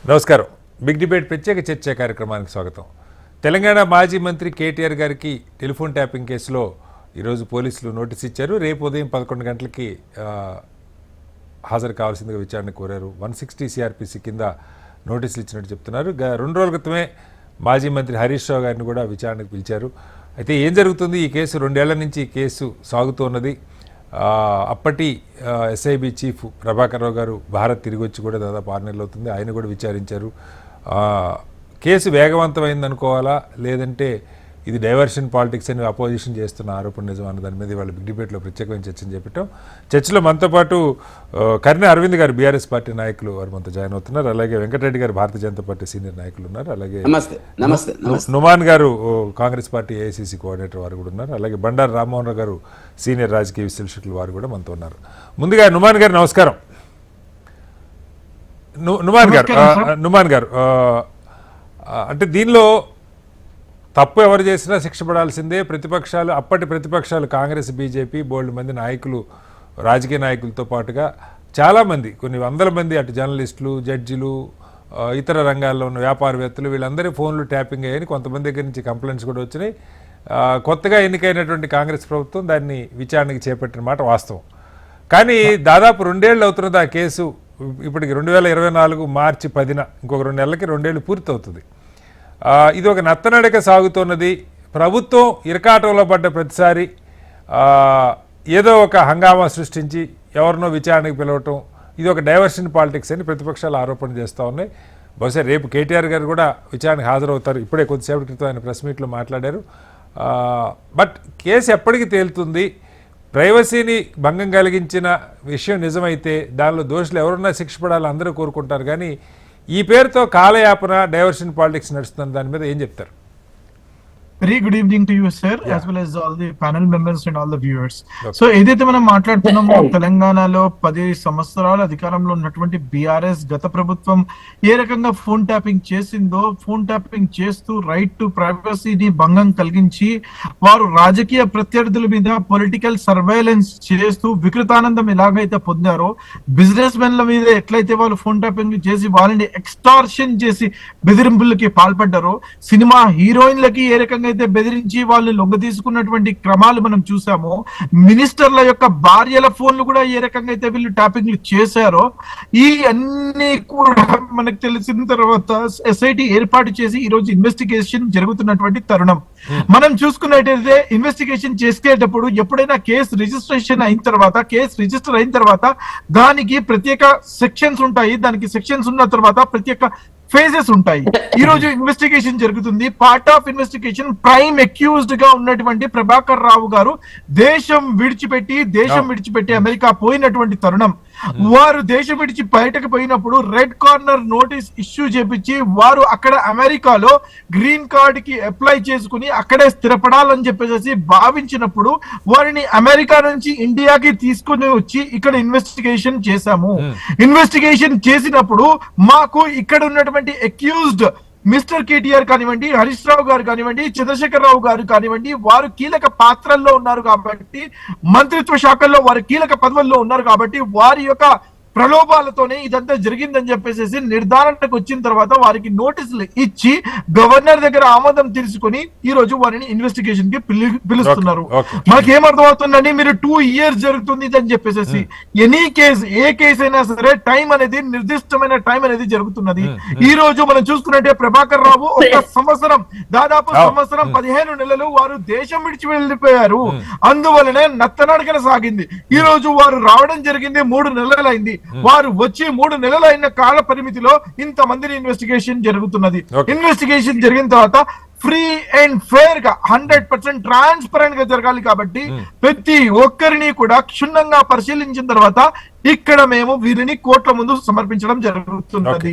నమస్కారం. Big debate ప్రత్యేక చర్చా కార్యక్రమానికి స్వాగతం. తెలంగాణ మాజీ మంత్రి కేటీఆర్ గారికి టెలిఫోన్ ట్యాపింగ్ కేసులో ఈరోజు పోలీసులు నోటీస్ ఇచ్చారు. రేపు ఉదయం 11 గంటలకి హాజరు కావాల్సిందిగా విచారణ కోరారు. 160 సిఆర్పిసి కింద నోటీసులు ఇచ్చినట్టు చెప్తున్నారు. 2 రోజుల క్రితమే మాజీ మంత్రి హరీష్ రావు గారిని కూడా విచారణకు పిలిచారు. అయితే ఏం జరుగుతుంది? ఈ కేసు 2 ఏళ్ల నుంచి ఈ కేసు సాగుతున్నది. అప్పటి ఎస్ఐబి చీఫ్ ప్రభాకర్ రావు గారు భారత్ తిరిగి వచ్చి కూడా దాదాపు 6 నెలలు అవుతుంది. ఆయన కూడా విచారించారు. కేసు వేగవంతమైంది అనుకోవాలా, లేదంటే ఇది డైవర్షన్ పాలిటిక్స్ అని అపోజిషన్ చేస్తున్న ఆరోపణ నిజం అన్న దాని మీద వాళ్ళ బిగ్ డిబేట్లో ప్రత్యేకమైన చర్చని చెప్పటం. చర్చలో మనతో పాటు కర్నె అరవింద్ గారు బీఆర్ఎస్ పార్టీ నాయకులు వారు మనతో జాయిన్ అవుతున్నారు. అలాగే వెంకటరెడ్డి గారు భారతీయ జనతా పార్టీ సీనియర్ నాయకులు ఉన్నారు. అలాగే నుమాన్ గారు కాంగ్రెస్ పార్టీ ఏఐసీసీ కోఆర్డినేటర్ వారు కూడా ఉన్నారు. అలాగే బండారు రామ్మోహన్ రావు గారు సీనియర్ రాజకీయ విశ్లేషకులు వారు కూడా మనతో ఉన్నారు. ముందుగా నుమాన్ గారు నమస్కారం. నుమాన్ గారు అంటే దీనిలో తప్పు ఎవరు చేసినా శిక్ష పడాల్సిందే. ప్రతిపక్షాలు, అప్పటి ప్రతిపక్షాలు కాంగ్రెస్, బీజేపీ, బోల్డ్ మంది నాయకులు, రాజకీయ నాయకులతో పాటుగా చాలామంది, కొన్ని వందల మంది, అటు జర్నలిస్టులు, జడ్జిలు, ఇతర రంగాల్లో ఉన్న వ్యాపారవేత్తలు, వీళ్ళందరి ఫోన్లు ట్యాపింగ్ అయ్యాయని కొంతమంది దగ్గర నుంచి కంప్లైంట్స్ కూడా వచ్చినాయి. కొత్తగా ఎన్నికైనటువంటి కాంగ్రెస్ ప్రభుత్వం దాన్ని విచారణకి చేపట్టిన మాట వాస్తవం. కానీ దాదాపు 2 ఏళ్ళు అవుతున్నది ఆ కేసు. ఇప్పటికి 2024 మార్చి 10న ఇంకొక 2 నెలలకి 2 ఏళ్ళు పూర్తవుతుంది. ఇది ఒక నత్తనడక సాగుతున్నది. ప్రభుత్వం ఇరకాటంలో పడ్డ ప్రతిసారి ఏదో ఒక హంగామా సృష్టించి ఎవరినో విచారణకు పిలవటం, ఇది ఒక డైవర్షన్ పాలిటిక్స్ అని ప్రతిపక్షాలు ఆరోపణ చేస్తూ ఉన్నాయి. బహుశా రేపు కేటీఆర్ గారు కూడా విచారణకు హాజరవుతారు. ఇప్పుడే కొద్దిసేపటి క్రితం ఆయన ప్రెస్ మీట్లో మాట్లాడారు. బట్ కేసు ఎప్పటికి తేలుతుంది? ప్రైవసీని భంగం కలిగించిన విషయం నిజమైతే దానిలో దోషులు ఎవరున్నా శిక్ష పడాలని అందరూ కోరుకుంటారు. కానీ ఈ పేరుతో కాలయాపన, డైవర్షన్ పాలిటిక్స్ నడుస్తున్న దాని మీద ఏం చెప్తారు? Very good evening to you, sir, as well as all the panel members and all the viewers. So, ఏదైతే మనం మాట్లాడుతున్నామో తెలంగాణలో 10 సంవత్సరాల అధికారంలో ఉన్నటువంటి బీఆర్ఎస్ గత ప్రభుత్వం ఏ రకంగా ఫోన్ ట్యాపింగ్ చేసిందో, ఫోన్ ట్యాపింగ్ చేస్తూ రైట్ టు ప్రైవసీని భంగం కలిగించి వారు రాజకీయ ప్రత్యర్థుల మీద పొలిటికల్ సర్వైలెన్స్ చేస్తూ వికృతానందం ఎలాగైతే పొందారో, బిజినెస్ మెన్ల మీద ఎట్లయితే వాళ్ళు ఫోన్ ట్యాపింగ్ చేసి వాళ్ళని ఎక్స్టార్షన్ చేసి బెదిరింపులకి పాల్పడ్డారో, సినిమా హీరోయిన్లకి ఏ రకంగా అయితే బెదిరించి వాళ్ళు లొంగ తీసుకున్నటువంటి క్రమాలు మనం చూసామో, మినిస్టర్ల యొక్క భార్యల ఫోన్లు కూడా ఏ రకంగా అయితే వీళ్ళు ట్యాపింగ్లు చేశారో, ఈ అన్ని కూడా మనకు తెలిసిన తర్వాత ఎస్ఐటి ఏర్పాటు చేసి ఈ రోజు ఇన్వెస్టిగేషన్ జరుగుతున్నటువంటి తరుణం. మనం చూసుకున్నట్టయితే ఇన్వెస్టిగేషన్ చేసేటప్పుడు ఎప్పుడైనా కేసు రిజిస్టర్ అయిన తర్వాత దానికి ప్రత్యేక సెక్షన్స్ ఉంటాయి. దానికి సెక్షన్స్ ఉన్న తర్వాత ప్రత్యేక ఫేజెస్ ఉంటాయి. ఈ రోజు ఇన్వెస్టిగేషన్ జరుగుతుంది. Part of investigation prime accused గా ఉన్నటువంటి ప్రభాకర్ రావు గారు దేశం విడిచిపెట్టి అమెరికా పోయినటువంటి తరుణం. వారు దేశం విడిచి బయటకు పోయినప్పుడు రెడ్ కార్నర్ నోటీస్ ఇష్యూ చేపించి వారు అక్కడ అమెరికాలో గ్రీన్ కార్డ్ కి అప్లై చేసుకుని అక్కడే స్థిరపడాలని చెప్పేసి భావించినప్పుడు వారిని అమెరికా నుంచి ఇండియాకి తీసుకుని వచ్చి ఇక్కడ ఇన్వెస్టిగేషన్ చేశాము. ఇన్వెస్టిగేషన్ చేసినప్పుడు మాకు ఇక్కడ ఉన్నటువంటి అక్యూజ్డ్ మిస్టర్ కేటీఆర్ కానివ్వండి, హరీష్ రావు గారు కానివ్వండి, చంద్రశేఖర్ రావు గారు కానివ్వండి, వారు కీలక పాత్రల్లో ఉన్నారు కాబట్టి, మంత్రిత్వ శాఖల్లో వారు కీలక పదవుల్లో ఉన్నారు కాబట్టి వారి యొక్క ప్రలోభాలతోనే ఇదంతా జరిగిందని చెప్పేసి నిర్ధారణకు వచ్చిన తర్వాత వారికి నోటీసులు ఇచ్చి గవర్నర్ దగ్గర ఆమోదం తీసుకుని ఈ రోజు వారిని ఇన్వెస్టిగేషన్ కి పిలుస్తున్నారు. మనకి ఏమర్థమవుతుందండి, మీరు 2 years జరుగుతుంది అని చెప్పేసి ఎనీ కేసు, ఏ కేసు అయినా సరే టైం అనేది, నిర్దిష్టమైన టైం అనేది జరుగుతున్నది. ఈ రోజు మనం చూసుకున్నట్టే ప్రభాకర్ రావు ఒక సంవత్సరం, దాదాపు సంవత్సరం 15 నెలలు వారు దేశం విడిచి వెళ్ళిపోయారు. అందువలనే నత్తనడకన సాగింది. ఈ రోజు వారు రావడం జరిగింది, 3 నెలలైంది. వారు వచ్చి 3 నెలలైన కాల పరిమితిలో ఇంతమందిని ఇన్వెస్టిగేషన్ జరుగుతున్నది. ఇన్వెస్టిగేషన్ జరిగిన తర్వాత ఫ్రీ అండ్ ఫెయిర్ గా 100% ట్రాన్స్పరెంట్ గా జరగాలి కాబట్టి ప్రతి ఒక్కరిని కూడా క్షుణ్ణంగా పరిశీలించిన తర్వాత ఇక్కడ మేము వీరిని కోర్టుల ముందు సమర్పించడం జరుగుతున్నది.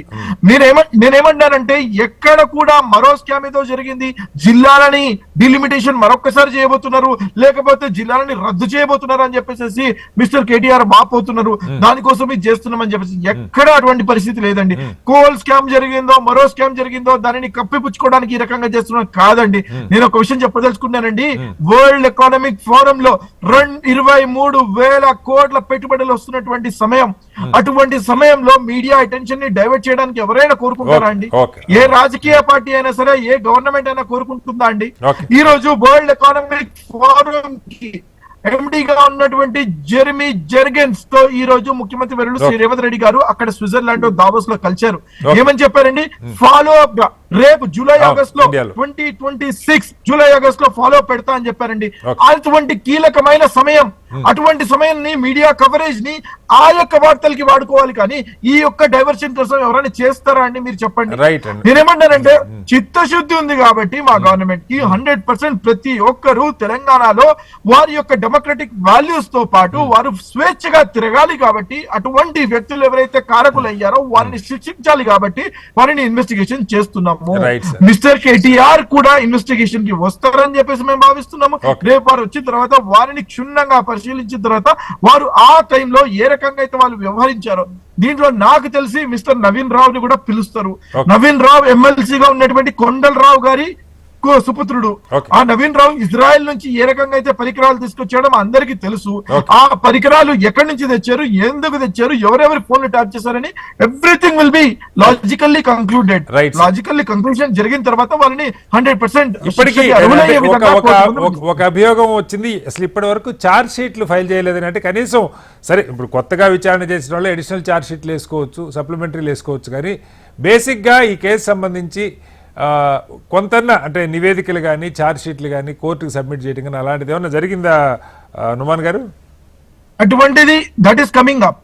నేనేమంటానంటే ఎక్కడ కూడా మరో స్కామ్ ఏదో జరిగింది, జిల్లాలని డిలిమిటేషన్ మరొకసారి చేయబోతున్నారు, లేకపోతే జిల్లాలని రద్దు చేయబోతున్నారు అని చెప్పేసి మిస్టర్ కేటీఆర్ వాపోతున్నారు. దానికోసం ఇది చేస్తున్నామని చెప్పేసి ఎక్కడ అటువంటి పరిస్థితి లేదండి. కోల్ స్కామ్ జరిగిందో, మరో స్కామ్ జరిగిందో దానిని కప్పిపుచ్చుకోవడానికి ఈ రకంగా చేస్తున్నారు కాదండి. నేను ఒక విషయం చెప్పదలుచుకున్నానండి. వరల్డ్ ఎకనామిక్ ఫోరం లో 23,000 కోట్ల పెట్టుబడులు వస్తున్నటువంటి ఉన్నటువంటి సమయం. అటువంటి సమయంలో మీడియా అటెన్షన్ ని డైవర్ట్ చేయడానికి ఎవరైనా కోరుకుంటారా అండి? ఏ రాజకీయ పార్టీ అయినా సరే, ఏ గవర్నమెంట్ అయినా కోరుకుంటుందా అండి? ఈ రోజు వరల్డ్ ఎకనామిక్ ఫోరం కి ఎండిగా ఉన్నటువంటి జెర్మీ జెర్గెన్స్ తో ఈ రోజు ముఖ్యమంత్రి వర్యులు శ్రీ రేవంత్ రెడ్డి గారు అక్కడ స్విట్జర్లాండ్ దావోస్ లో కలిశారు. ఏమని చెప్పారండి? ఫాలో అప్ గా రేపు జూలై ఆగస్ట్ లో 2026 జూలై ఆగస్ట్ లో ఫాలో అప్ పెడతా అని చెప్పారండి. అటువంటి కీలకమైన సమయం, అటువంటి సమయాన్ని మీడియా కవరేజ్ ని ఆ యొక్క వార్తలకి వాడుకోవాలి, కానీ ఈ యొక్క డైవర్షన్ కోసం ఎవరైనా చేస్తారా అండి? మీరు చెప్పండి. నేనేమంటానంటే చిత్తశుద్ధి ఉంది కాబట్టి మా గవర్నమెంట్ కి 100% ప్రతి ఒక్కరు తెలంగాణలో వారి యొక్క డెమోక్రటిక్ వాల్యూస్ తో పాటు వారు స్వేచ్ఛగా తిరగాలి కాబట్టి అటువంటి వ్యక్తులు ఎవరైతే కారకులు అయ్యారో వారిని శిక్షించాలి కాబట్టి వారిని ఇన్వెస్టిగేషన్ చేస్తున్నాము. మిస్టర్ కేటీఆర్ కూడా ఇన్వెస్టిగేషన్ కి వస్తారని చెప్పేసి మేము భావిస్తున్నాము. రేపు వారు వచ్చిన తర్వాత వారిని క్షుణ్ణంగా పరిశీలించిన తర్వాత వారు ఆ టైంలో ఏ రకంగా అయితే వాళ్ళు వ్యవహరించారో, దీంట్లో నాకు తెలిసి మిస్టర్ నవీన్ రావు ని కూడా పిలుస్తారు. నవీన్ రావు ఎమ్మెల్సీగా ఉన్నటువంటి కొండలరావు గారి సుపుత్రుడు. ఆ నవీన్ రావు ఇజ్రాయెల్ నుంచి ఏ రకంగా అయితే పరికరాలు తీసుకొచ్చాడో అందరికీ తెలుసు. ఆ పరికరాలు ఎక్కడి నుంచి తెచ్చారు, ఎందుకు తెచ్చారు, ఎవరెవరి ఫోన్లు ట్యాప్ చేశారని everything will be logically concluded. Logically conclusion జరిగిన తర్వాత వాళ్ళని 100% ఇప్పటికీ ఒక అభియోగం వచ్చింది, అసలు ఇప్పటి వరకు ఛార్జ్ షీట్లు ఫైల్ చేయలేదని. అంటే కనీసం సరే ఇప్పుడు కొత్తగా విచారణ చేసిన వాళ్ళు అడిషనల్ ఛార్జ్ షీట్లు వేసుకోవచ్చు, సప్లిమెంటరీలు వేసుకోవచ్చు, కానీ బేసిక్గా ఈ కేసు సంబంధించి కొంతన్న అంటే నివేదికలు కానీ ఛార్జ్ షీట్లు కానీ కోర్టుకు సబ్మిట్ చేయడం కానీ అలాంటిది ఏమన్నా జరిగిందా నుమాన్ గారు? అటువంటిది that is coming up.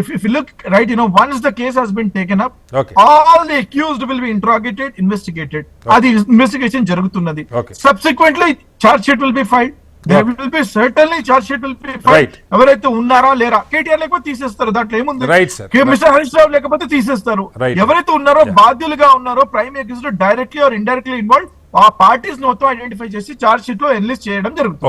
If you look right, once the case has been taken up, all the accused will be interrogated, investigated. అది ఇన్వెస్టిగేషన్ జరుగుతున్నది. Subsequently charge sheet will be filed. There will be certainly charge sheet will be filed. ఎవరైతే ఉన్నారా లేరా, కేటీఆర్ లేకపోతే తీసేస్తారు, దాంట్లో ఏముంది. Mister Harish Rao లేకపోతే తీసేస్తారు. ఎవరైతే ఉన్నారో బాధ్యులుగా ఉన్నారో prime accused directly or indirectly involve, ఆ పార్టీస్ మొత్తం ఐడెంటిఫై చేసి చార్జ్ షీట్ లో ఎన్లిస్ట్ చేయడం జరుగుతుంది.